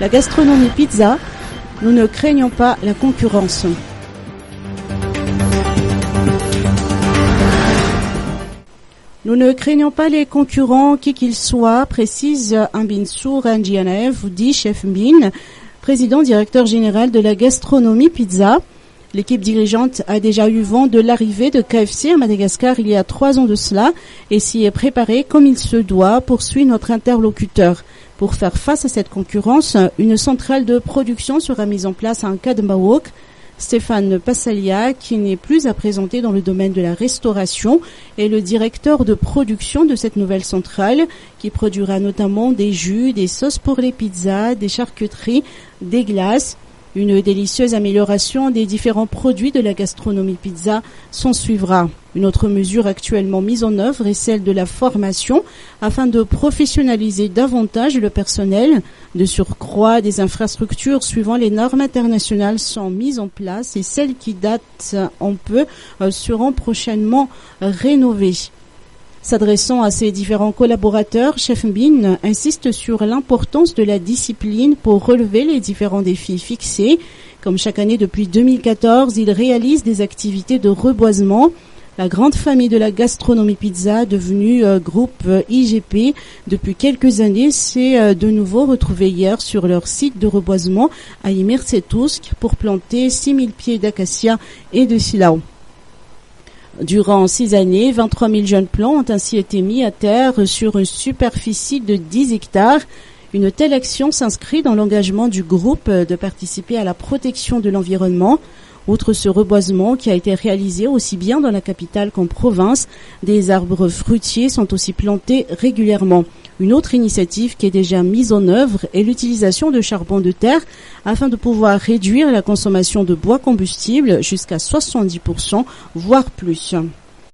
La gastronomie pizza, nous ne craignons pas la concurrence. Nous ne craignons pas les concurrents, qui qu'ils soient, précise Mbinsour Ndjianaev, ou dit chef Mbin, président directeur général de la gastronomie pizza. L'équipe dirigeante a déjà eu vent de l'arrivée de KFC à Madagascar il y a 3 ans de cela et s'y est préparée comme il se doit, poursuit notre interlocuteur. Pour faire face à cette concurrence, une centrale de production sera mise en place à Nkadmaok. Stéphane Passalia, qui n'est plus à présenter dans le domaine de la restauration, est le directeur de production de cette nouvelle centrale qui produira notamment des jus, des sauces pour les pizzas, des charcuteries, des glaces. Une délicieuse amélioration des différents produits de la gastronomie pizza s'en suivra. Une autre mesure actuellement mise en œuvre est celle de la formation afin de professionnaliser davantage le personnel. De surcroît, des infrastructures suivant les normes internationales sont mises en place et celles qui datent un peu seront prochainement rénovées. S'adressant à ses différents collaborateurs, Chef Mbin insiste sur l'importance de la discipline pour relever les différents défis fixés. Comme chaque année depuis 2014, il réalise des activités de reboisement. La grande famille de la gastronomie pizza, devenue groupe IGP depuis quelques années, s'est de nouveau retrouvée hier sur leur site de reboisement à Imersetousk pour planter 6000 pieds d'acacia et de silao. Durant 6 années, 23 000 jeunes plants ont ainsi été mis à terre sur une superficie de 10 hectares. Une telle action s'inscrit dans l'engagement du groupe de participer à la protection de l'environnement. Outre ce reboisement qui a été réalisé aussi bien dans la capitale qu'en province, des arbres fruitiers sont aussi plantés régulièrement. Une autre initiative qui est déjà mise en œuvre est l'utilisation de charbon de terre afin de pouvoir réduire la consommation de bois combustible jusqu'à 70%, voire plus.